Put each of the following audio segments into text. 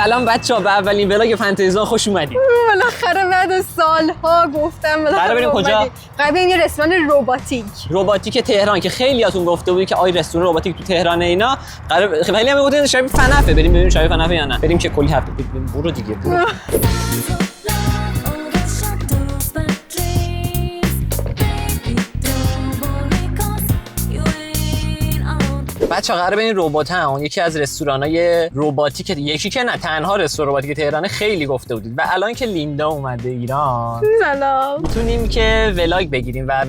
سلام بچه‌ها، به اولین ولاگ فانتزی‌زون خوش اومدید. بالاخره بعد از سالها گفتم قراره بریم کجا؟ قراره بریم یه رستوران رباتیک تهران که خیلیاتون گفته بودید که آی رستوران رباتیک تو تهران اینا. قراره خیلی هم گفتن شبیه فنفه، بریم ببینیم شبیه فنفه یا نه. بریم که کلی هفته برو دیگه برو. بچه‌ها قراره بریم رباتاون، یکی از رستوران‌های رباتیک، یکی که نه تنها رستوران رباتیک تهران خیلی گفته بودید و الان که لیندا اومده ایران سلام میتونیم که ولاگ بگیریم و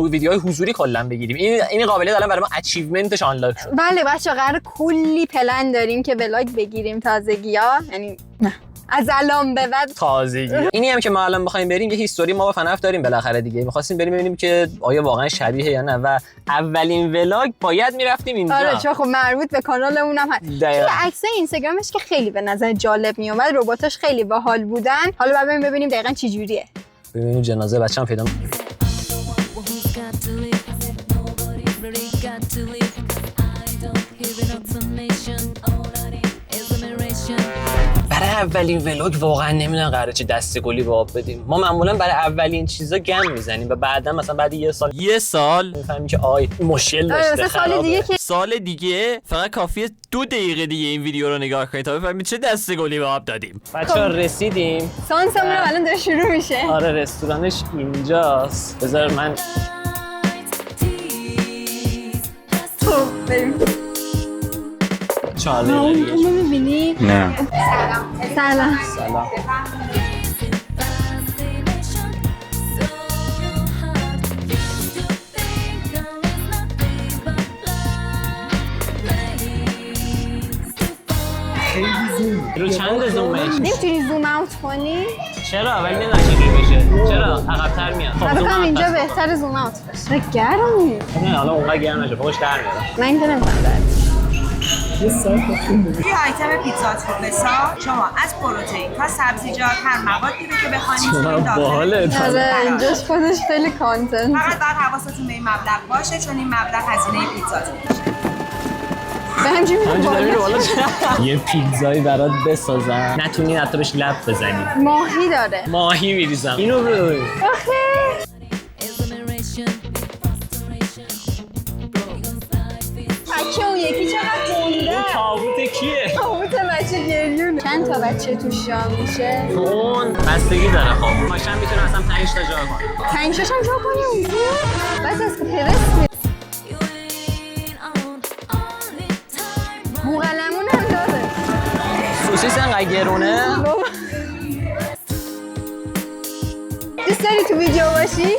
ویدیوهای حضوری کلا بگیریم. این قابلیت الان برای ما اچیومنتش آنلاک شد. بله بچه‌ها قراره کلی پلن داریم که ولاگ بگیریم تازگی‌ها، یعنی نه از الان به بعد تازگی. اینی هم که ما الان بخوایم بریم یه هیستوری ما با فنف داریم بالاخره دیگه. می‌خواستیم بریم ببینیم که آیا واقعا شبیه یا نه و اولین ولاگ باید میرفتیم اینجا. آره چون خب مربوط به کانالمون هم هست. توی عکسای اینستاگرامش که خیلی به نظر جالب میومد، رباتاش خیلی باحال بودن. حالا بعد ببینیم دقیقاً چه جوریه. ببینیم جنازه بچه‌ام پیدا برای اولین ولاگ واقعا نمیدونم قراره چه دسته‌گلی به آب بدیم. ما معمولا برای اولین چیزا گم میزنیم و بعدا مثلا بعد یه سال میفهمیم که مشکل داشته. سال دیگه فقط کافیه 2 دقیقه دیگه این ویدیو رو نگاه کنید تا بفهمید چه دسته‌گلی به آب دادیم. بچه‌ها رسیدیم. سانسمون الان داره شروع میشه. آره رستورانش اینجاست. بذار من بریم. چاله اون می‌بینی؟ نه. سلام. رو چند زومش؟ نمیتونی زوم اوت کنی؟ چرا؟ ولی نمیدونم چجوری میشه. چرا؟ عقب‌تر میاد. خب اینجا بهتره زوم اوت بشه. گرمه. نه حالا اونقدر گرم نشه. فوقش در میاد. من اینجا نمی‌فهمم. توی آیتم پیتزا تروفسا شما از پروتئین تا سبزیجات هر موادی رو که بخواید می‌تونید داخل اینجاش خودش خیلی کانتنت. فقط باید حواستون به این مبلغ باشه چون این مبلغ هزینه پیتزاتون میشه. به همچنین بالا یه پیتزایی برات بسازم نتونی حتی بهش لب بزنی. ماهی داره. ماهی میریزم. اینو ببین. آخه بچه اون یکی چقدر مونده. اون تابوت کیه؟ تابوت بچه گریونه. چند تا بچه توش جا میشه؟ اون بستگی داره. خب ماشین میتونه مثلا 5 تا جا کنه. 5 تاشم جا کنی اون. بس از پرس بوغلمون هم داره. سوسیس انقدر گرونه؟ دوست داری تو ویدیو باشی؟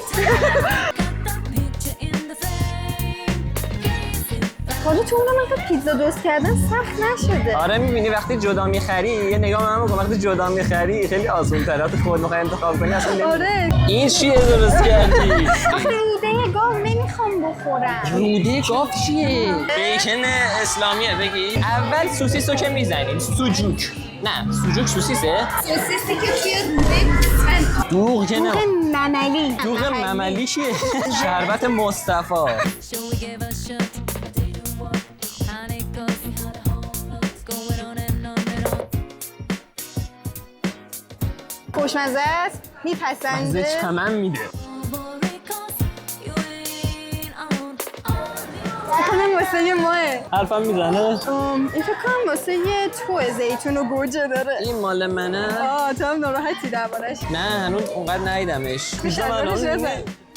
حالا تو اونم پیتزا درست کردن سخت نشده. آره میبینی وقتی جدا میخری یه نگاه من بکن، وقتی جدا میخری خیلی آسون تره تو خود میخوای انتخاب کنی اصلا. آره این چیه درست کردی؟ آخه روده گاو نمیخوام بخورم. روده گاو چیه؟ بیکن اسلامیه بگی. اول سوسیس رو که میزنیم. سوجوک. نه سوجوک سوسیسه؟ سوسیسی که توی روده دوغ که نه. دوغ مملی. دوغ مملی چیه؟ شربت مصطفی. خوشمزه است؟ میپسنده؟ مزه چمن میده. بکنم واسه یه ماه. حرفم میزنه؟ این فکر کنم واسه یه تو زیتون و گوجه داره. این مال منه؟ تو هم ناراحتی دربارش. نه هنوز اونقدر ندیدمش.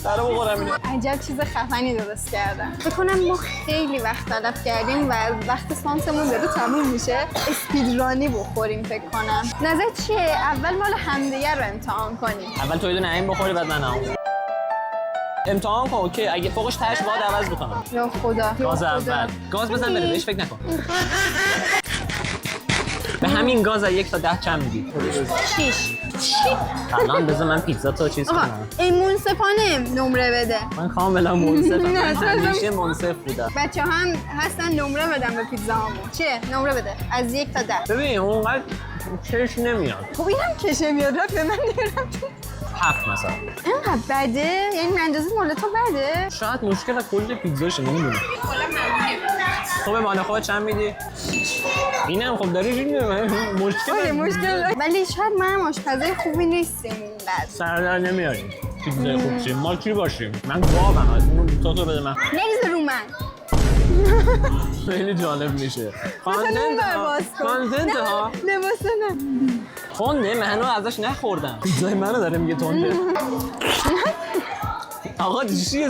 دارم بخورم اینو. عجب چیز خفنی درست کردم. فکر کنم ما خیلی وقت طلب کردیم و وقت سانسمون داره تموم میشه اسپیدرانی بخوریم فکر کنم. نظر چیه؟ اول مال همدیگه رو امتحان کنیم. اول تو یه دونه نعیم بخوری بعد من امتحان کن. اوکی اگه فوقش تهش باید عوض بکنم. یا خدا. گاز اول. گاز بزن بره بهش فکر نکن. به همین گاز 1 تا 10 چند میدی؟ 6. الان بذار من پیتزا تو چیز کنم. این منصفانه نمره بده. من کاملا منصفم. من همیشه منصف بودم. بچه هم هستن نمره بدن به پیتزا همون. چیه؟ نمره بده. از 1 تا 10. ببین اونقدر کش نمیاد. خب اینم کشه میاد رفت به من نمیرم. 7 مثلا. اینقدر بده؟ یعنی اندازه مال تو بده؟ شاید مشکل کل پیتزاشه نمیدونم. خب مال خود چند میدی؟ اینم خب داری مشکل ولی شاید من آشپزای خوبی نیستیم اینقدر. سردر نمیاریم چیزای خوب چیم ما چی باشیم؟ من گاوم تو بده من نریز رو من. خیلی جالب میشه کانتنت ها لباسه نه تنده منو ازش نخوردم پیزای منو داره میگه تنده آقا چیه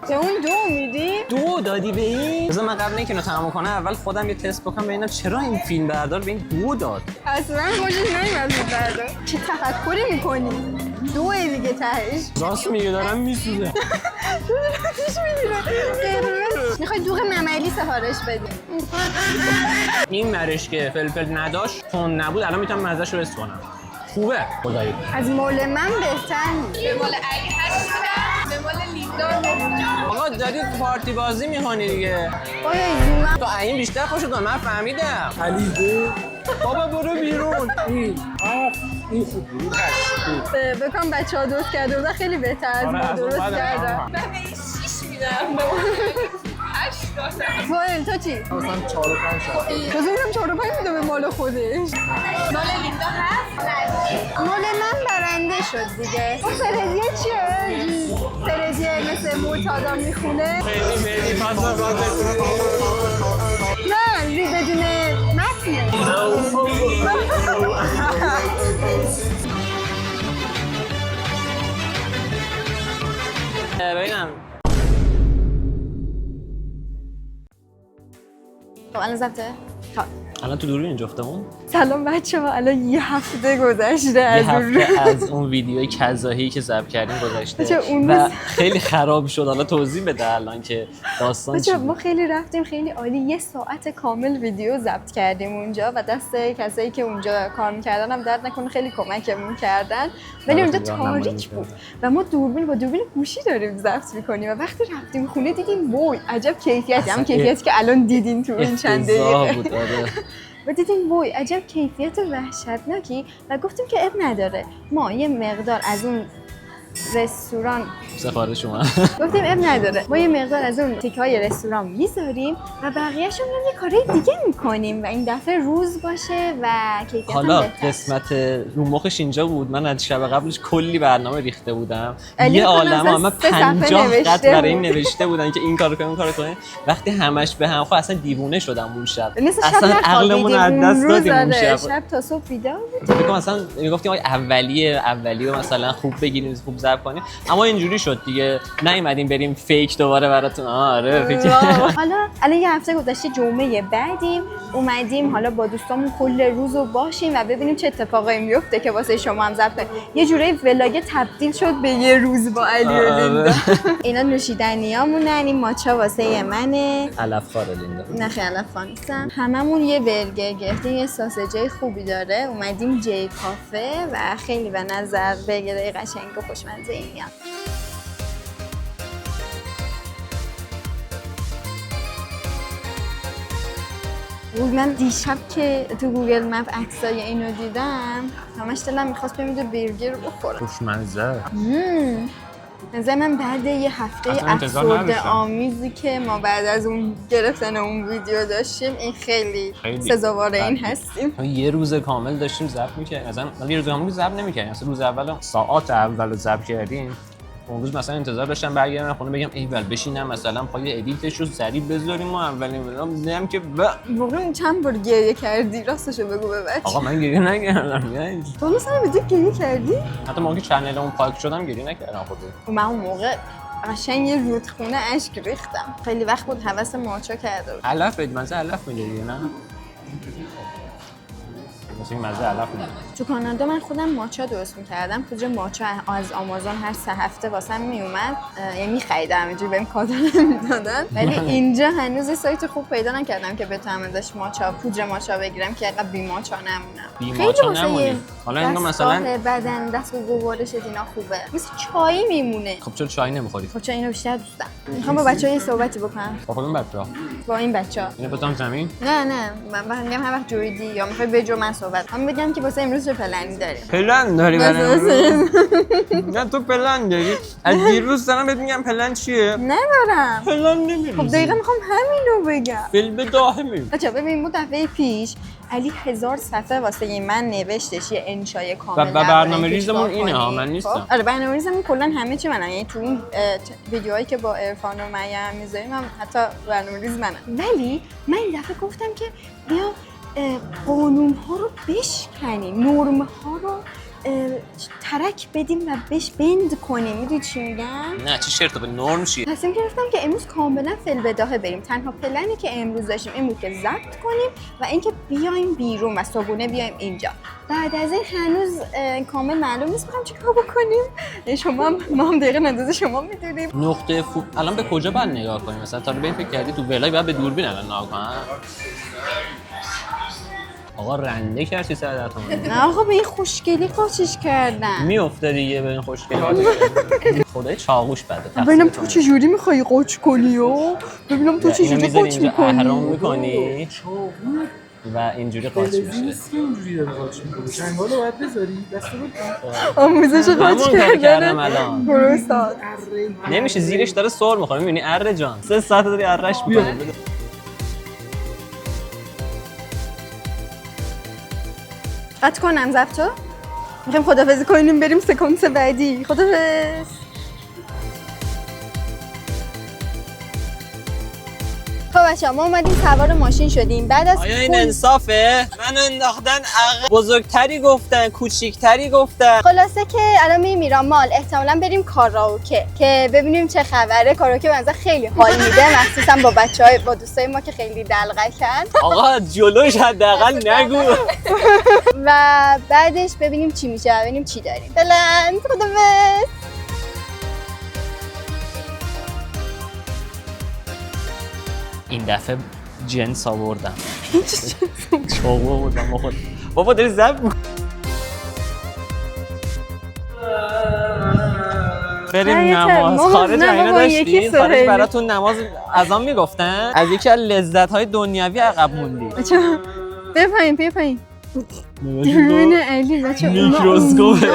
به اون 2 میدی؟ 2 دادی به این؟ بذار من قبل اینکه اینو تمام کنم اول خودم یه تست بکنم ببینم چرا این فیلم بردار به این 2 داد اصلا خوشش نمیاد بردار چه تفکری میکنی؟ 2 دیگه تهش راست میگه دارم میسوزه پیش میگیره میخوای دوغ مملی سفارش بدی این مرش که فلفل نداشت تون نبود الان میتونم مزه‌ش رو حس کنم خوبه خدایی از مول من بهتر نیست به مال علی هست به مال لیلا آقا داری پارتی بازی میکنی دیگه آیا ایزونم تو این بیشتر خوشت اومد من فهمیدم علی 2 بابا برو بیرون این خوب بود 8 بکنم بچه ها درست کرده بودن خیلی بهتر از ما درست کردن من به این 6 میدم 8 دادم وایل تو چی؟ مثلا 4 و 5 شد بزنیم 4 و 5 میده به مال خودش مال لیلا هست مال من برنده شد دیگه اون فرزیه چیه؟ فرزیه مثل معتادا میخونه خیلی نه بدون متنه ببینم خب الان ضبطه؟ الان تو دوربین جفتمون سلام بچه ها الان یه هفته گذشته یه از اون هفته از اون ویدیوی کذاهی که ضبط کردیم گذشته بچه اون و روز- خیلی خراب شد حالا توضیح بده الان که داستان چی بچه ما بود. خیلی رفتیم خیلی عالی 1 ساعت کامل ویدیو ضبط کردیم اونجا و دست کسایی که اونجا کار میکردن هم درد نکنه خیلی کمکمون کردن ولی اونجا خیلی راهنمایی تاریک بود می‌کردن. و ما دوربین گوشی داریم ضبط میکنیم و وقتی رفتیم خونه دیدیم وای عجب کیفیتی هم کیفیتی که الان دیدین تو این چند افتضاح دقیقه بود آره و دیدیم وای عجب کیفیت وحشتناکی و گفتیم که اب نداره ما یه مقدار از اون رستوران سفارش شما گفتیم اب نداره ما یه مقدار از اون تیک‌های رستوران میذاریم و بقیه‌شو می‌ریم یه کارهای دیگه می‌کنیم و این دفعه روز باشه و کیفیت هم حالا بهتر. قسمت رو مخش اینجا بود من از شب قبلش کلی برنامه ریخته بودم علی یه کنم عالمه اصلا همه 3 صفحه 50 نوشته خط برای این بود. نوشته بودن که این کارو کنیم اون کارو کنیم وقتی همش به هم خورد اصلا دیوونه شدم اون شب مثل شب اصلا عقلمون رو از نخوابیدیم دست اون روز دادیم اون آره. شب شب تا صبح بیدار بود فکر کنم اصلا میگفتیم آقا اولیه مثلا خوب بگیریم خوب ضبط کنیم اما اینجوری شد دیگه نیومدیم بریم فیک دوباره براتون آره فیک حالا الان یه هفته گذشته جمعه بعدیم اومدیم حالا با دوستامون کل روزو باشیم و ببینیم چه اتفاقایی میفته که واسه شما هم ضبط کنیم یه جوری ولاگ تبدیل شد به یه روز با علی و لیندا اینا نوشیدنیامونن این ماچا واسه منه علف خاره لیندا نه خیلی نیستم هممون یه برگر گرفتیم یه ساسجای خوبی داره اومدیم جی کافه و خیلی به نظر برگرای قشنگ و خوشمزه ای میاد من دیشب که تو گوگل مپ عکسای اینو دیدم همش دلم میخواست بریم برگر بخورم خوشمزه نظر من بعد یه هفته اصلا انتظار افسرده نداشتم. آمیزی که ما بعد از اون گرفتن اون ویدیو داشتیم این خیلی سزاوار این هستیم ما یه روز کامل داشتیم ضبط می‌کردیم مثلا یه روز کامل ضبط نمی‌کردیم مثلا روز اول ساعات اول ضبط کردیم اون روز مثلا انتظار داشتم برگردم خونه بگم ایول بشینم مثلا پای ادیتش رو سریع بذاریم و اولین دیدم که واقعا چند بار گریه کردی راستشو بگو به بچه آقا من گریه نکردم یعنی تو مثلا به گریه کردی حتی موقعی که چنلمون پاک شدم گریه نکردم خودم من اون موقع قشنگ یه رودخونه اشک ریختم خیلی وقت بود حوس ماچا کرده بود علف مزه علف میده دیگه نه مثلا مزه علف میده تو کانادا من خودم ماچا درست می‌کردم پودر ماچا از آمازون هر 3 هفته واسم میومد یعنی می‌خریدم اینجوری بهم کادو نمیدادن ولی اینجا هنوز سایت خوب پیدا نکردم که بتونم ازش ماچا پودر ماچا بگیرم که اینقدر بی ماچا نمونم بی خیلی ماچا واسه نمونی. حالا اینو دستگاه مثلا بدن دستگاه گوارش اینا خوبه مثل چای میمونه خب چرا چای نمیخوری خب چون اینو بیشتر دوست دارم میخوام با بچه‌ها یه صحبتی بکنم با خودم بچه‌ها با این بچه‌ها اینو بزنم زمین نه من میگم هر وقت جویدی یا میخوای بجو من صحبت بعد من بگم که واسه امروز چه پلنی داریم. پلن داری برای امروز؟ نه تو پلن داری؟ از دیروز دارم بهت میگم پلن چیه؟ ندارم. پلن نمیریزی. خب دقیقا میخوام همینو بگم. فیلم داهمی. بچه‌ها ببین ما دفعه پیش علی 1000 صفحه واسه من نوشتش یه انشای کامل. و برنامه ریزمون اینه ها، من نیستم. آره برنامه ریزمون کلا همه چی منم، یعنی تو اون ویدیوهایی که با عرفان و مریم میذاریم هم حتی برنامه ریز منم. ولی من این دفعه گفتم که بیا قانون ها رو بشکنیم، نرم ها رو ترک بدیم و بهش بند کنیم. میدونی چی میگم؟ نه چی شرطه به نرم چیه؟ تصمیم گرفتم که امروز کاملا فی‌البداهه بریم. تنها پلنی که امروز داشتیم این بود که ضبط کنیم و اینکه بیایم بیرون و صبحونه بیایم اینجا. بعد از این هنوز کامل معلوم نیست می‌خوام چیکار بکنیم. شما ما هم دقیقاً اندازه شما میدونیم. نقطه الان به کجا باید نگاه کنیم؟ مثلا تا به این فکر کردی تو ولاگ باید به دوربین الان نگاه کنم. آقا رنده کرد 300 تومن. نه آقا به این خوشگلی قاچش کردن. میافته دیگه به این خوشگلی قاچش کردن. خدای چاقوش بده. ببینم تو چه جوری می‌خوای قاچ کنی و ببینم تو چه جوری قاچ می‌کنی. اهرام می‌کنی و اینجوری قاچ میشه. اینجوری داره قاچ می‌کنه. چنگالو باید بذاری دست رو. آموزش قاچ کردن الان. درست. نمیشه زیرش داره سر می‌خوره. می‌بینی اره جان 3 ساعت داری ارهش می‌کنی. قطع کنم ضبطو؟ میخوایم خدافظی کنیم بریم سکانس بعدی. خدافظ. خب بچه‌ها ما اومدیم سوار ماشین شدیم بعد از آیا این انصافه؟ من انداختن عقب. بزرگتری گفتن، کوچیکتری گفتن. خلاصه که الان میریم میرامال، احتمالاً بریم کاراوکه که ببینیم چه خبره. کاراوکه بنظر خیلی حال میده، مخصوصا با بچهای با دوستای ما که خیلی دلقکن. آقا جلوش حداقل نگو. و بعدش ببینیم چی میشه، ببینیم چی داریم. فعلا خدافظ. این دفعه جنس آوردم. چاقو آوردم با خود. بابا داری ضبط می‌کنی. بریم نماز. خارج اینا داشتیم. خارج براتون نماز اذان میگفتن. از یکی از لذت‌های دنیوی عقب موندی. بچه‌ها بپایین. ببینه علی بچه میکروسکوپه.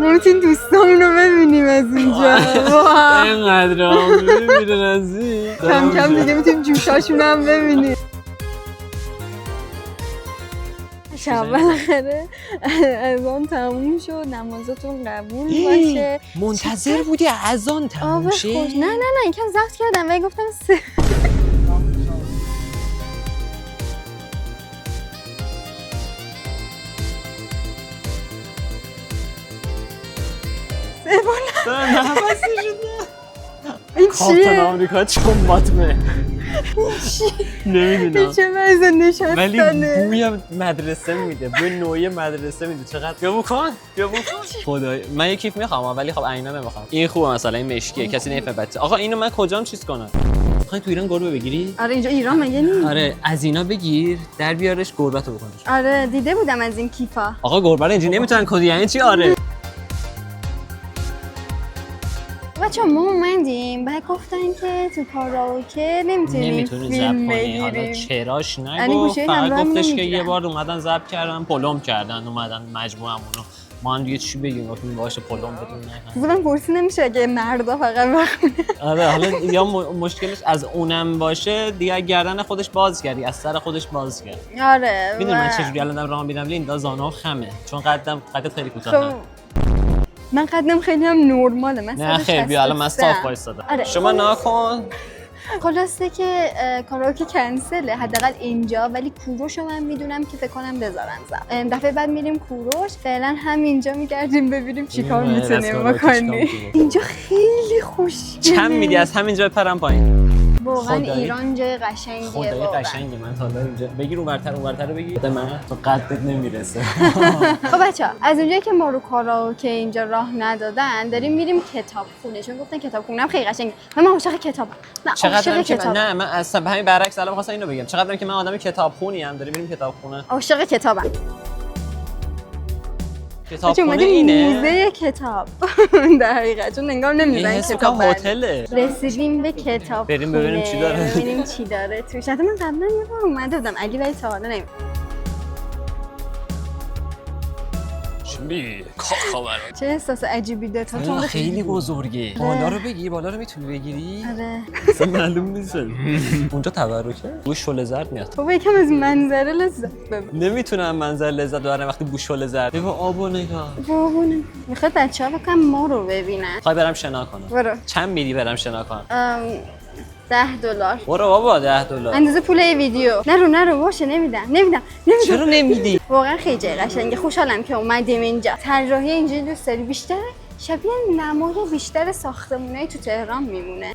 ما میتونیم دوستامون رو ببینیم از اینجا. اینقدر هم ببینن از این. کم کم دیگه میتونیم جوشاشون هم ببینیم. شب بالاخره اذان تموم شد، نمازتون قبول باشه. منتظر بودی اذان تموم شه؟ نه یکم ضبط کردم ولی گفتم این کاپتان چیه؟ آمریکا چون باتمه نمیدونم چه وضع نشستنه ولی بوی مدرسه میده، بوی نوعی مدرسه میده. چقدر بیا بکن خدای من یه کیف میخوام ولی خب عینا نمیخوام. این خوبه مثلا این مشکیه کسی نمیفهمه. بچه آقا اینو من کجام چیز کنم؟ میخوای تو ایران گربه بگیری؟ آره اینجا ایران مگه نیست؟ آره از اینا بگیر در بیارش گربه‌تو بکنش. آره دیده بودم از این کیفا. آقا گربه رو اینجوری نمیتونن کنی یعنی چی؟ آره بچه ما اومدیم بعد گفتن که تو کاراوکه نمیتونی فیلم حالا بگیریم. چراش یعنی نگو گوشه فقط همراه گفتش که نمیگیرن. یه بار اومدن ضبط کردن پلم کردن اومدن مجموعمونو ما هم دیگه چی بگیم گفتیم باشه پلم بدون نه. اصلا پرسی نمیشه اگه مردا فقط بخونه. آره حالا یا مشکلش از اونم باشه دیگه گردن خودش باز کردی از سر خودش باز کرد. آره میدونی من چجوری الان دارم راه میرم لیندا زانو خمه چون قدت خیلی کوتاهه. من قدم خیلی هم نرماله. من نه خیلی بیا الان من صاف وایسادم. آره. شما نکن. خلاصه که کاراوکه کنسله حداقل اینجا ولی کوروش رو من میدونم که فکر کنم بذارن زب. دفعه بعد میریم کوروش. فعلا همینجا میگردیم ببینیم چیکار میتونیم بکنیم. اینجا خیلی خوشگله. چند میدی از همینجا بپرم پایین؟ واقعا ایران جای قشنگیه. خدای قشنگه. من تا اینجا بگیر اونورتر رو بگیر. من تو قدت نمیرسه. خب بچه‌ها از اونجایی که ما رو کاراوکه اینجا راه ندادن داریم میریم کتابخونه چون گفتن کتابخونه هم خیلی قشنگه. من عاشق کتابم. چقدر کتاب. نه من اصلا همین برعکس الان خواستم اینو بگم. چقدر که من آدم کتابخونی ام داریم میریم کتابخونه. عاشق کتابم. کتابخونه اینه. موزه کتاب. در حقیقت چون انگار نمی‌ذارن کتاب. هتله. رسیدیم به کتاب. بریم ببینیم چی داره. ببینیم چی داره. توش حتی من قبلا یه بار اومده بودم علی ولی تا حالا نمی‌دونم. بی کاکا برات. چه احساس عجیبی ده تو خیلی بزرگه. بالا رو بگیر، بالا رو میتونی بگیری؟ آره. اصلا معلوم نیست. اونجا تبرکه؟ بوش شل زرد میاد. بابا یکم از منظره لذت ببر. نمیتونم منظر لذت ببرم وقتی بوش شل زرد. ببین آبو نگاه. بابا نه. میخواد بچه‌ها بکنم ما رو ببینن. خواهی برم شنا کنم. برو. چند میدی برم شنا کنم؟ $10. برو بابا $10. اندازه پول ویدیو. نرو باشه نمیدم. چرا نمیدی؟ واقعا خیلی جای قشنگه. خوشحالم که اومدیم اینجا. طراحی اینجا دوست داری بیشتر شبیه نمای بیشتر ساختمونای تو تهران میمونه.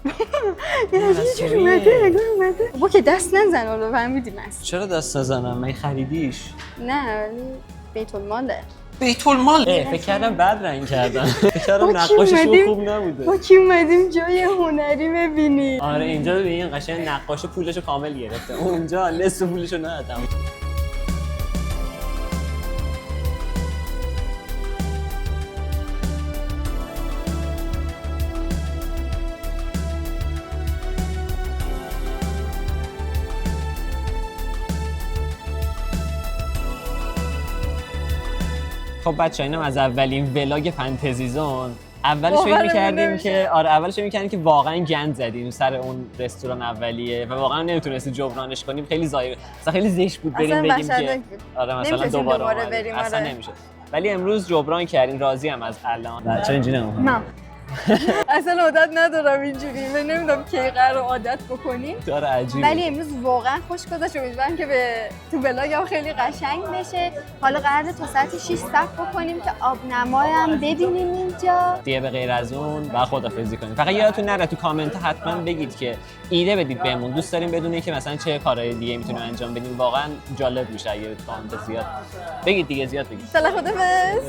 یه اومده. بابا که دست نزن حالا فهمیدیم است. چرا دست نزنم؟ من خریدیش. نه ولی بیت الماله. بیت المال. فکر کردم بد رنگ کردم. فکر کردم نقاشیشون خوب نبوده. ما کی اومدیم جای هنری ببینیم. آره اینجا ببین قشنگ نقاش پولشو کامل گرفته. اونجا نصف پولشو ندادم. خب بچه‌ها اینم از اولین ولاگ فانتزی زون. اولش فکر می‌کردیم که اولش می‌کردیم که واقعا گند زدیم سر اون رستوران اولیه و واقعا نمیتونستیم جبرانش کنیم. خیلی زایه. مثلا خیلی زشت بود بریم بگیم که آره مثلا دوباره بریم. اصلا نمیشه. ولی امروز جبران کردیم. راضیم از الان. بچه‌ها اینجوری نمی‌کنه. اصلا عادت ندارم اینجوری و نمیدونم کی قرار عادت بکنیم. داره عجیبه. ولی امروز واقعا خوش گذشت. امیدوارم که تو ولاگم خیلی قشنگ بشه. حالا قراره تا ساعت 6 صبح بکنیم که آبنمای هم ببینیم اینجا. دیگه به غیر از اون و خدافظی کنیم. فقط یادتون نره تو کامنت حتما بگید که ایده بدید بهمون. دوست داریم بدونیم که مثلا چه کارهای دیگه میتونیم انجام بدیم. واقعا جالب میشه اگه کامنت زیاد بگید دیگه زیاد بگید. خدافظ.